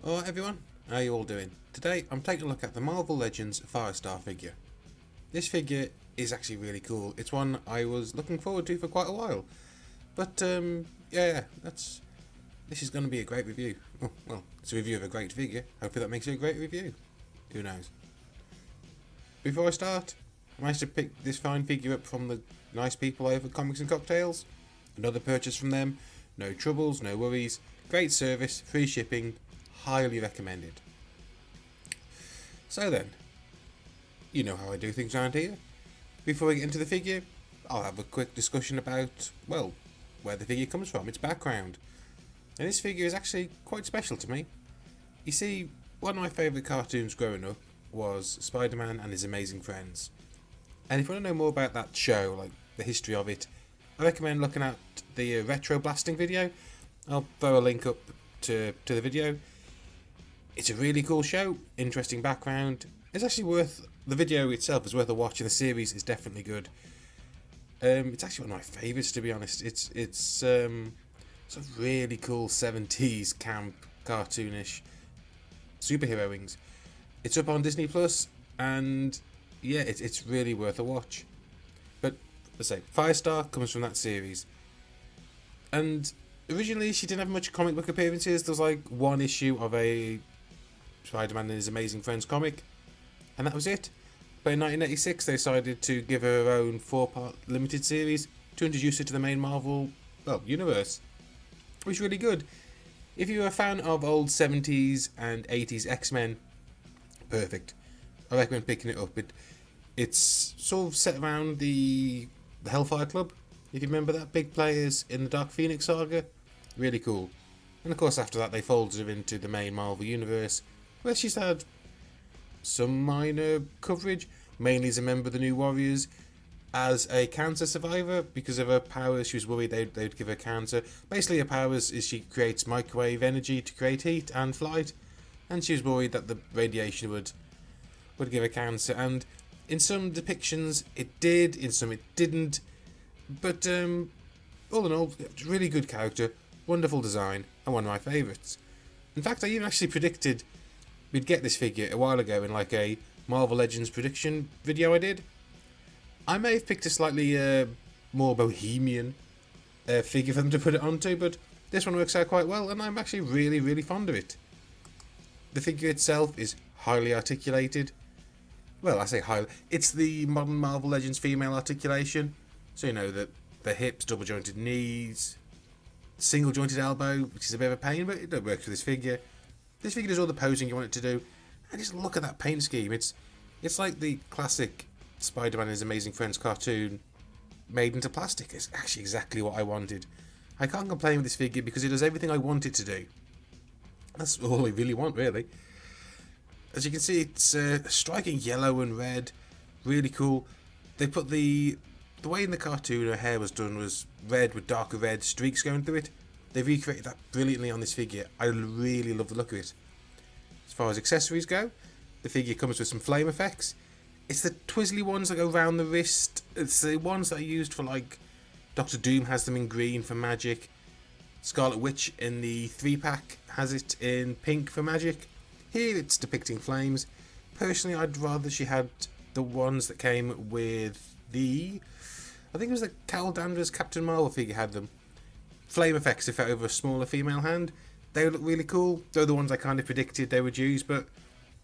Alright everyone, how are you all doing? Today I'm taking a look at the Marvel Legends Firestar figure. This figure is actually really cool. It's one I was looking forward to for quite a while. But this is going to be a great review. Oh, well, it's a review of a great figure. Hopefully that makes it a great review. Who knows? Before I start, I managed to pick this fine figure up from the nice people over at Comics and Cocktails. Another purchase from them. No troubles, no worries. Great service, free shipping. Highly recommended. So then, you know how I do things around here. Before we get into the figure, I'll have a quick discussion about, well, where the figure comes from, its background. And this figure is actually quite special to me. You see, one of my favourite cartoons growing up was Spider-Man and His Amazing Friends. And if you want to know more about that show, like the history of it, I recommend looking at the retro blasting video. I'll throw a link up to the video. It's a really cool show, interesting background. It's actually worth, the video itself is worth a watch, and the series is definitely good. It's actually one of my favourites, to be honest. It's sort of really cool 70s camp, cartoonish superhero wings. It's up on Disney Plus, and yeah, it's really worth a watch. But let's say Firestar comes from that series, and originally she didn't have much comic book appearances. There was like one issue of a Spider-Man and His Amazing Friends comic, and that was it. But in 1986 they decided to give her own 4-part limited series to introduce her to the main Marvel, universe, which is really good. If you're a fan of old 70s and 80s X-Men, perfect. I recommend picking it up. It's sort of set around the Hellfire Club, if you remember that, big players in the Dark Phoenix saga. Really cool. And of course after that they folded her into the main Marvel universe, where she's had some minor coverage, mainly as a member of the New Warriors, as a cancer survivor. Because of her powers, she was worried they'd give her cancer. Basically her powers is she creates microwave energy to create heat and flight, and she was worried that the radiation would give her cancer, and in some depictions it did, in some it didn't. But all in all, really good character, wonderful design, and one of my favourites. In fact, I even actually predicted we'd get this figure a while ago in like a Marvel Legends prediction video I did. I may have picked a slightly more bohemian figure for them to put it onto, but this one works out quite well, and I'm actually really, really fond of it. The figure itself is highly articulated. Well, I say highly. It's the modern Marvel Legends female articulation. So you know that the hips, double jointed knees, single jointed elbow, which is a bit of a pain, but it works for this figure. This figure does all the posing you want it to do, and just look at that paint scheme. It's like the classic Spider-Man and His Amazing Friends cartoon made into plastic. It's actually exactly what I wanted. I can't complain with this figure because it does everything I want it to do. That's all I really want, really. As you can see, it's striking yellow and red, really cool. They put the way in the cartoon her hair was done was red with darker red streaks going through it. They recreated that brilliantly on this figure. I really love the look of it. As far as accessories go, the figure comes with some flame effects. It's the twizzly ones that go round the wrist. It's the ones that are used for, like, Doctor Doom has them in green for magic. Scarlet Witch in the 3-pack has it in pink for magic. Here it's depicting flames. Personally, I'd rather she had the ones that came with the, I think it was the Carol Danvers Captain Marvel figure had them. Flame effects if over a smaller female hand. They would look really cool. They're the ones I kind of predicted they would use, but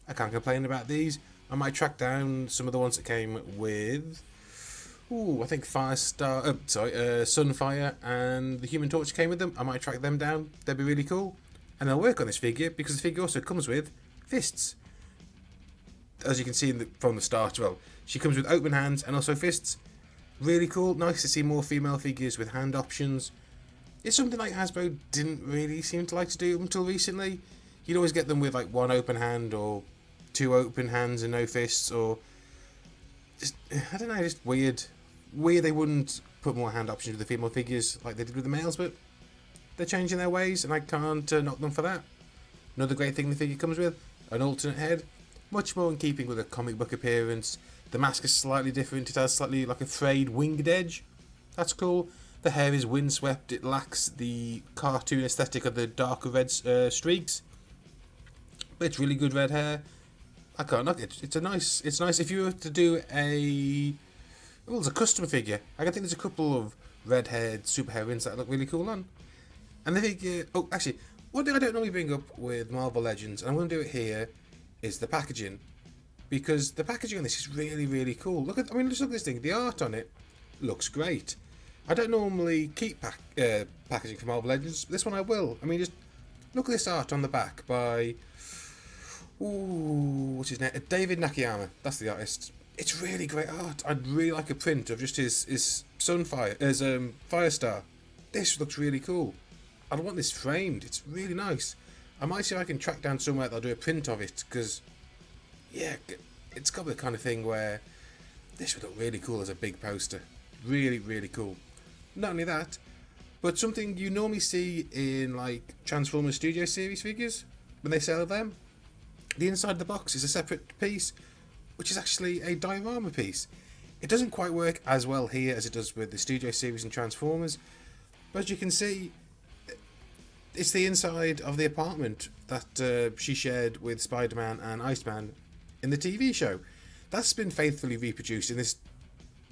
I can't complain about these. I might track down some of the ones that came with, I think Firestar, Sunfire and the Human Torch came with them. I might track them down. They'd be really cool. And I'll work on this figure because the figure also comes with fists. As you can see from the start, well, she comes with open hands and also fists. Really cool. Nice to see more female figures with hand options. It's something like Hasbro didn't really seem to like to do until recently. You'd always get them with like one open hand or two open hands and no fists, or just, I don't know, just weird. Weird they wouldn't put more hand options with the female figures like they did with the males, but they're changing their ways and I can't knock them for that. Another great thing the figure comes with, an alternate head, much more in keeping with a comic book appearance. The mask is slightly different, it has slightly like a frayed winged edge. That's cool. The hair is windswept, it lacks the cartoon aesthetic of the darker red streaks. It's really good red hair. I can't knock it. It's nice if you were to do a, well, it's a custom figure. I can think there's a couple of red-haired superheroines that look really cool on. And the figure, oh, actually, one thing I don't normally bring up with Marvel Legends, and I'm going to do it here, is the packaging. Because the packaging on this is really, really cool. Just look at this thing. The art on it looks great. I don't normally keep packaging for Marvel Legends. This one I will. I mean, just look at this art on the back by, what's his name? David Nakayama. That's the artist. It's really great art. I'd really like a print of just his Firestar. This looks really cool. I'd want this framed. It's really nice. I might see if I can track down somewhere that'll do a print of it, because, yeah, it's got the kind of thing where this would look really cool as a big poster. Really, really cool. Not only that, but something you normally see in, like, Transformers Studio Series figures, when they sell them, the inside of the box is a separate piece, which is actually a diorama piece. It doesn't quite work as well here as it does with the Studio Series and Transformers, but as you can see, it's the inside of the apartment that she shared with Spider-Man and Iceman in the TV show. That's been faithfully reproduced in this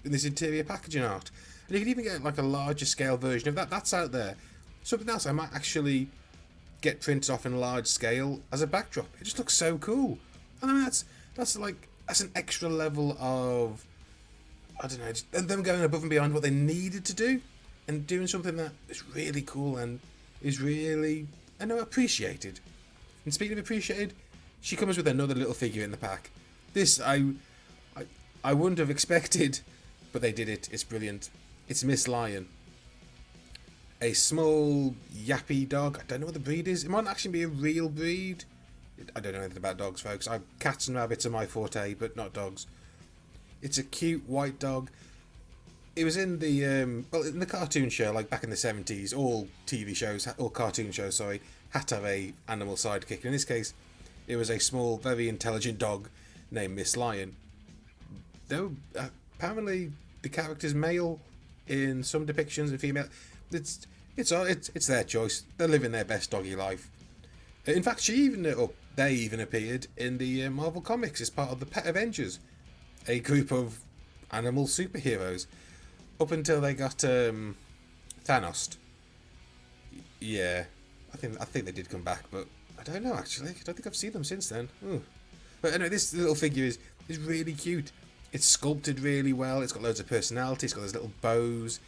interior packaging art. And you can even get like a larger scale version of that. That's out there. Something else I might actually get printed off in a large scale as a backdrop. It just looks so cool. And I mean that's an extra level of, I don't know, just them going above and beyond what they needed to do and doing something that is really cool and is really, I know, appreciated. And speaking of appreciated, she comes with another little figure in the pack. This I wouldn't have expected, but they did it. It's brilliant. It's Miss Lion. A small, yappy dog. I don't know what the breed is. It might actually be a real breed. I don't know anything about dogs, folks. Cats and rabbits are my forte, but not dogs. It's a cute white dog. It was in the in the cartoon show, like back in the 70s. All TV shows, or cartoon shows, sorry, had to have a animal sidekick. In this case, it was a small, very intelligent dog named Miss Lion. Though apparently the character's male in some depictions and female. It's their choice. They're living their best doggy life. In fact, they even appeared in the Marvel Comics as part of the Pet Avengers, a group of animal superheroes, up until they got Thanos. Yeah, I think they did come back, but I don't know actually. I don't think I've seen them since then. Ooh. But anyway, this little figure is really cute. It's sculpted really well. It's got loads of personality. It's got those little bows.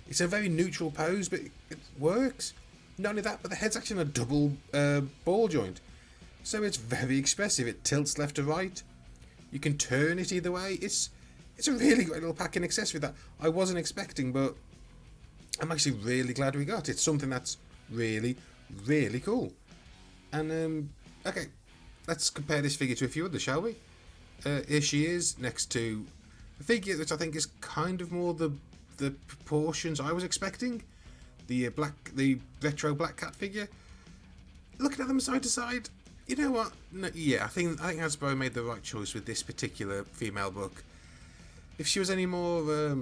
It's a very neutral pose, but it works. Not only that, but the head's actually in a double ball joint. So it's very expressive. It tilts left to right. You can turn it either way. It's a really great little packing accessory that I wasn't expecting, but I'm actually really glad we got. It's something that's really, really cool. And, okay, let's compare this figure to a few others, shall we? Here she is, next to a figure which I think is kind of more the proportions I was expecting. The retro Black Cat figure. Looking at them side to side, you know what? No, yeah, I think Hasbro made the right choice with this particular female book. If she was any more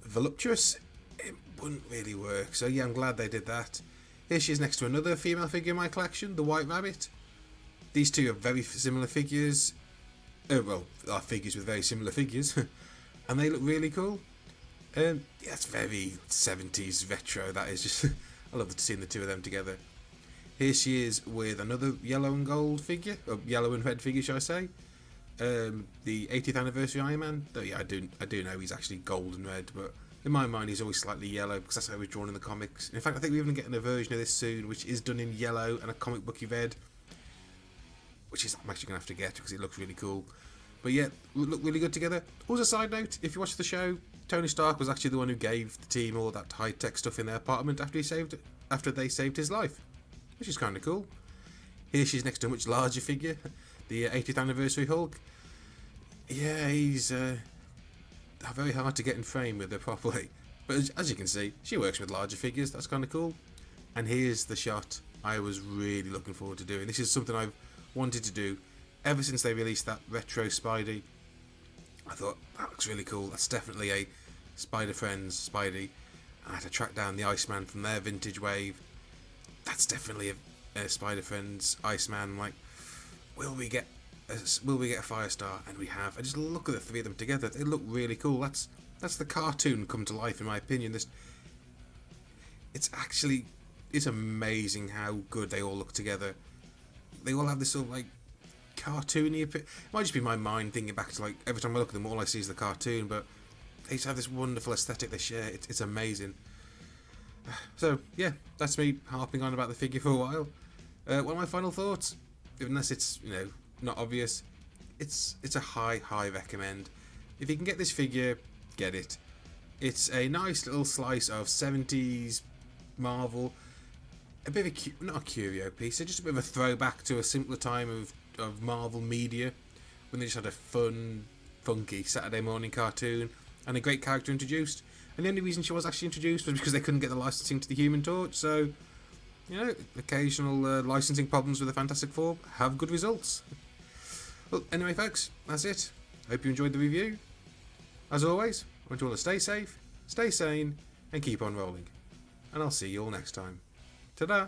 voluptuous, it wouldn't really work. So yeah, I'm glad they did that. Here she is next to another female figure in my collection, the White Rabbit. These two are very similar figures. Are figures with very similar figures. And they look really cool. Yeah, it's very 70s retro. That is just, I love seeing the two of them together. Here she is with another yellow and gold figure, or yellow and red figure, shall I say? The 80th anniversary Iron Man. Though yeah, I do know he's actually gold and red, but in my mind he's always slightly yellow because that's how he was drawn in the comics. In fact, I think we're even getting a version of this soon, which is done in yellow and a comic booky red, which is I'm actually gonna have to get because it looks really cool. But yeah, look really good together. Also, a side note: if you watch the show, Tony Stark was actually the one who gave the team all that high-tech stuff in their apartment after they saved his life, which is kind of cool. Here she's next to a much larger figure, the 80th anniversary Hulk. Yeah, he's very hard to get in frame with her properly. But as you can see, she works with larger figures. That's kind of cool. And here's the shot I was really looking forward to doing. This is something I've wanted to do ever since they released that retro Spidey. I thought, that looks really cool. That's definitely a Spider Friends Spidey. I had to track down the Iceman from their vintage wave. That's definitely Spider Friends, Iceman. I'm like, will we get will we get a Firestar? And we have. I just look at the three of them together. They look really cool. That's the cartoon come to life, in my opinion. It's amazing how good they all look together. They all have this sort of like cartoony. It might just be my mind thinking back to like every time I look at them, all I see is the cartoon. But they just have this wonderful aesthetic they share. It's amazing. So yeah, that's me harping on about the figure for a while. What are my final thoughts? Unless it's not obvious, it's a high recommend. If you can get this figure, get it. It's a nice little slice of 70s Marvel. A bit of not a curio piece, it's just a bit of a throwback to a simpler time of Marvel media, when they just had a fun, funky Saturday morning cartoon and a great character introduced. And the only reason she was actually introduced was because they couldn't get the licensing to the Human Torch. So, occasional licensing problems with the Fantastic Four have good results. Well, anyway, folks, that's it. Hope you enjoyed the review. As always, I want you all to stay safe, stay sane, and keep on rolling. And I'll see you all next time. Ta-da!